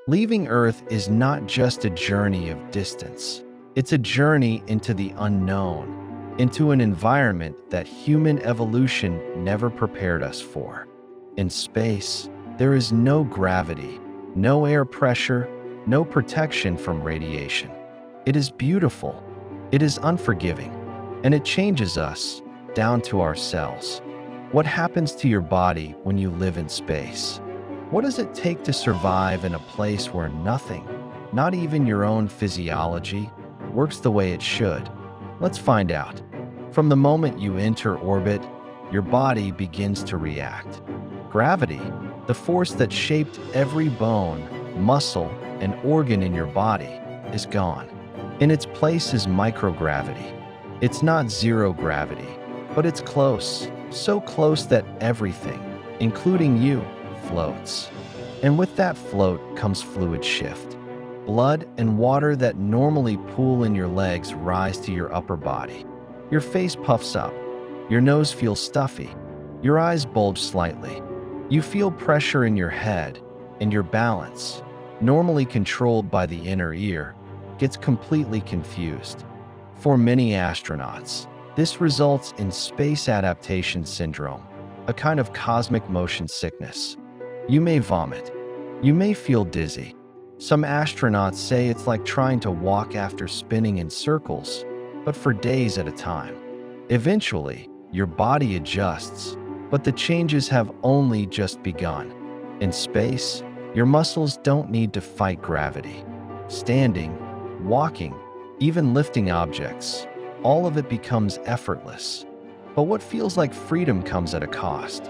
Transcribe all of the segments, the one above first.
Leaving Earth is not just a journey of distance. It's a journey into the unknown, into an environment that human evolution never prepared us for. In space, there is no gravity, no air pressure, no protection from radiation. It is beautiful, it is unforgiving, and it changes us down to our cells. What happens to your body when you live in space? What does it take to survive in a place where nothing, not even your own physiology, works the way it should? Let's find out. From the moment you enter orbit, your body begins to react. Gravity, the force that shaped every bone, muscle, and organ in your body, is gone. In its place is microgravity. It's not zero gravity, but it's close, so close that everything, including you, floats. And with that float comes fluid shift. Blood and water that normally pool in your legs rise to your upper body. Your face puffs up. Your nose feels stuffy. Your eyes bulge slightly. You feel pressure in your head, and your balance, normally controlled by the inner ear, gets completely confused. For many astronauts, this results in space adaptation syndrome, a kind of cosmic motion sickness. You may vomit. You may feel dizzy. Some astronauts say it's like trying to walk after spinning in circles, but for days at a time. Eventually, your body adjusts, but the changes have only just begun. In space, your muscles don't need to fight gravity. Standing, walking, even lifting objects, all of it becomes effortless. But what feels like freedom comes at a cost.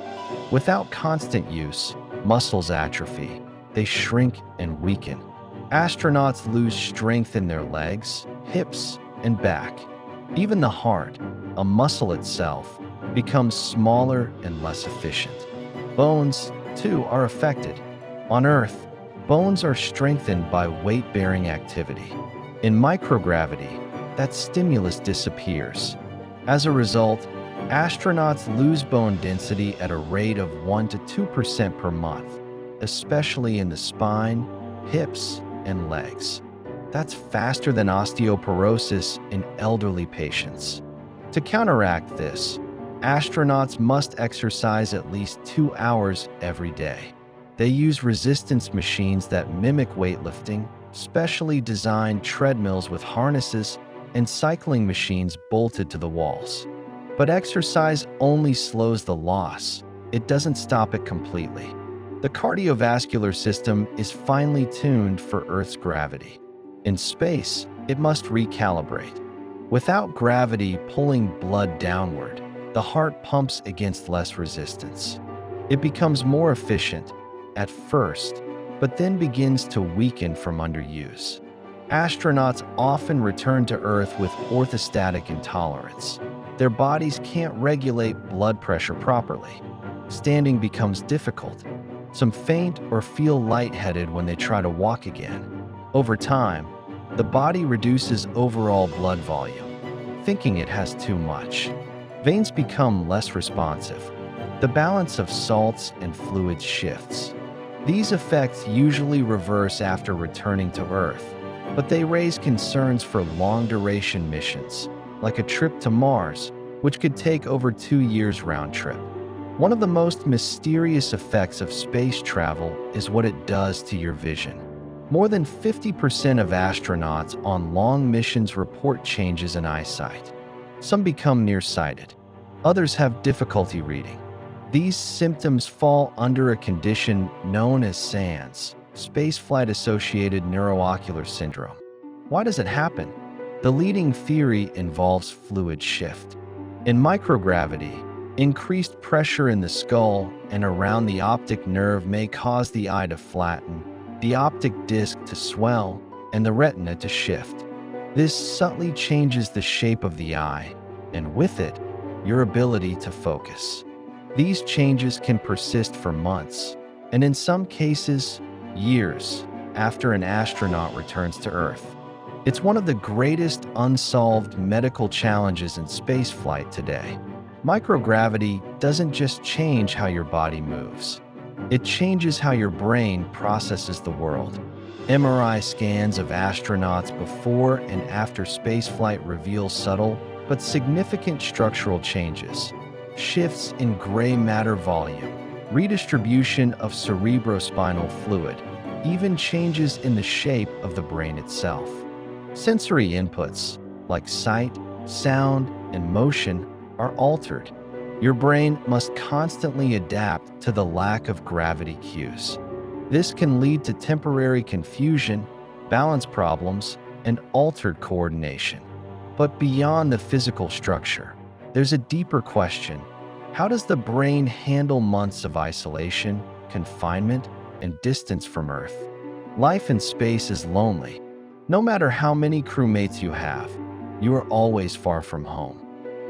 Without constant use, muscles atrophy. They shrink and weaken. Astronauts lose strength in their legs, hips, and back. Even the heart, a muscle itself, becomes smaller and less efficient. Bones, too, are affected. On Earth, bones are strengthened by weight-bearing activity. In microgravity, that stimulus disappears. As a result, astronauts lose bone density at a rate of 1 to 2% per month, especially in the spine, hips, and legs. That's faster than osteoporosis in elderly patients. To counteract this, astronauts must exercise at least 2 hours every day. They use resistance machines that mimic weightlifting, specially designed treadmills with harnesses, and cycling machines bolted to the walls. But exercise only slows the loss. It doesn't stop it completely. The cardiovascular system is finely tuned for Earth's gravity. In space, it must recalibrate. Without gravity pulling blood downward, the heart pumps against less resistance. It becomes more efficient at first, but then begins to weaken from underuse. Astronauts often return to Earth with orthostatic intolerance. Their bodies can't regulate blood pressure properly. Standing becomes difficult. Some faint or feel lightheaded when they try to walk again. Over time, the body reduces overall blood volume, thinking it has too much. Veins become less responsive. The balance of salts and fluids shifts. These effects usually reverse after returning to Earth, but they raise concerns for long-duration missions, like a trip to Mars, which could take over 2 years round trip. One of the most mysterious effects of space travel is what it does to your vision. More than 50% of astronauts on long missions report changes in eyesight. Some become nearsighted. Others have difficulty reading. These symptoms fall under a condition known as SANS, Spaceflight-Associated Neuroocular Syndrome. Why does it happen? The leading theory involves fluid shift. In microgravity, increased pressure in the skull and around the optic nerve may cause the eye to flatten, the optic disc to swell, and the retina to shift. This subtly changes the shape of the eye, and with it, your ability to focus. These changes can persist for months, and in some cases, years, after an astronaut returns to Earth. It's one of the greatest unsolved medical challenges in spaceflight today. Microgravity doesn't just change how your body moves. It changes how your brain processes the world. MRI scans of astronauts before and after spaceflight reveal subtle but significant structural changes, shifts in gray matter volume, redistribution of cerebrospinal fluid, even changes in the shape of the brain itself. Sensory inputs, like sight, sound, and motion, are altered. Your brain must constantly adapt to the lack of gravity cues. This can lead to temporary confusion, balance problems, and altered coordination. But beyond the physical structure, there's a deeper question. How does the brain handle months of isolation, confinement, and distance from Earth? Life in space is lonely. No matter how many crewmates you have, you are always far from home.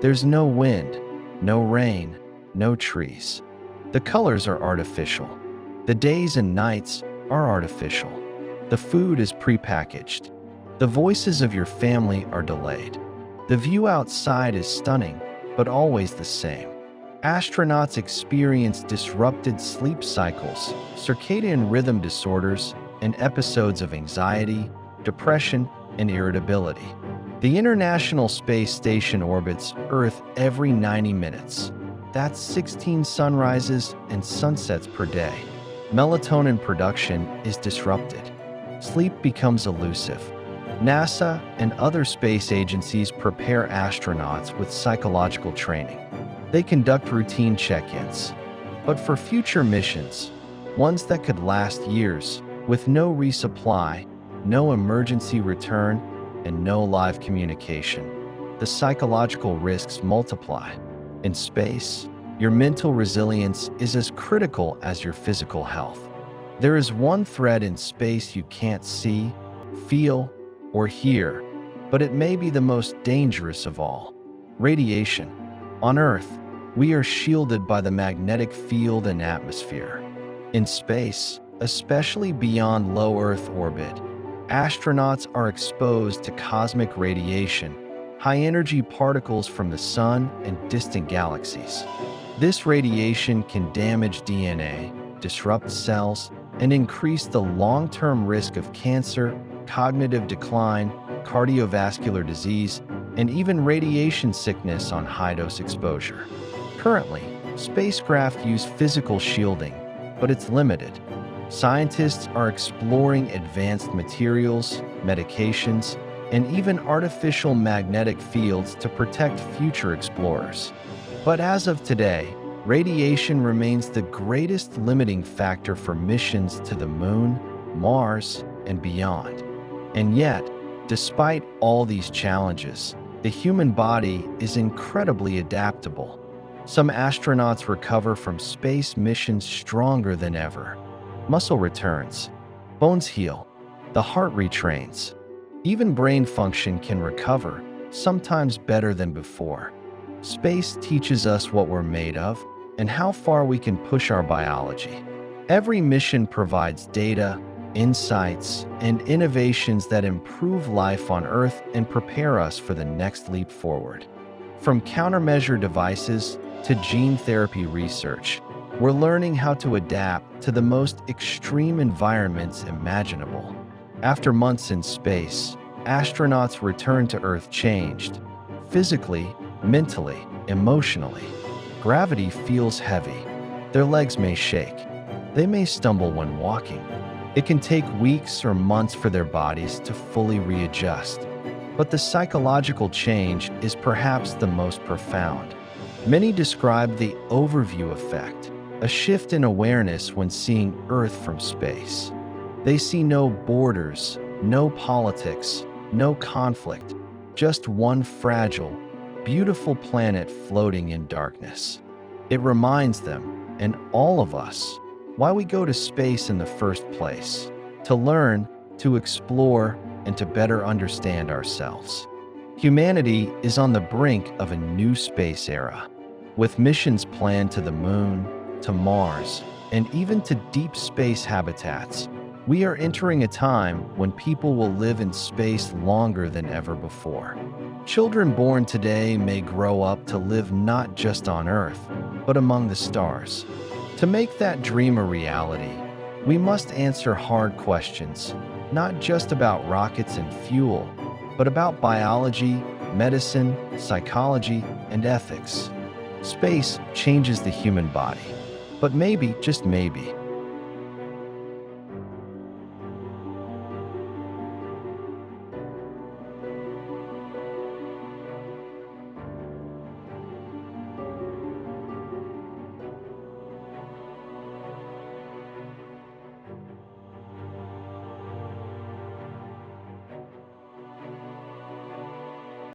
There's no wind, no rain, no trees. The colors are artificial. The days and nights are artificial. The food is prepackaged. The voices of your family are delayed. The view outside is stunning, but always the same. Astronauts experience disrupted sleep cycles, circadian rhythm disorders, and episodes of anxiety, depression, and irritability. The International Space Station orbits Earth every 90 minutes. That's 16 sunrises and sunsets per day. Melatonin production is disrupted. Sleep becomes elusive. NASA and other space agencies prepare astronauts with psychological training. They conduct routine check-ins. But for future missions, ones that could last years, with no resupply, no emergency return, and no live communication, the psychological risks multiply. In space, your mental resilience is as critical as your physical health. There is one threat in space you can't see, feel, or hear, but it may be the most dangerous of all: radiation. On Earth, we are shielded by the magnetic field and atmosphere. In space, especially beyond low Earth orbit, astronauts are exposed to cosmic radiation, high-energy particles from the sun and distant galaxies. This radiation can damage DNA, disrupt cells, and increase the long-term risk of cancer, cognitive decline, cardiovascular disease, and even radiation sickness on high-dose exposure. Currently, spacecraft use physical shielding, but it's limited. Scientists are exploring advanced materials, medications, and even artificial magnetic fields to protect future explorers. But as of today, radiation remains the greatest limiting factor for missions to the Moon, Mars, and beyond. And yet, despite all these challenges, the human body is incredibly adaptable. Some astronauts recover from space missions stronger than ever. Muscle returns, bones heal, the heart retrains. Even brain function can recover, sometimes better than before. Space teaches us what we're made of and how far we can push our biology. Every mission provides data, insights, and innovations that improve life on Earth and prepare us for the next leap forward. From countermeasure devices to gene therapy research, we're learning how to adapt to the most extreme environments imaginable. After months in space, astronauts return to Earth changed, physically, mentally, emotionally. Gravity feels heavy. Their legs may shake. They may stumble when walking. It can take weeks or months for their bodies to fully readjust. But the psychological change is perhaps the most profound. Many describe the overview effect, a shift in awareness when seeing Earth from space. They see no borders, no politics, no conflict, just one fragile, beautiful planet floating in darkness. It reminds them, and all of us, why we go to space in the first place: to learn, to explore, and to better understand ourselves. Humanity is on the brink of a new space era. With missions planned to the Moon, to Mars, and even to deep space habitats, we are entering a time when people will live in space longer than ever before. Children born today may grow up to live not just on Earth, but among the stars. To make that dream a reality, we must answer hard questions. not just about rockets and fuel, but about biology, medicine, psychology, and ethics. Space changes the human body. But maybe, just maybe,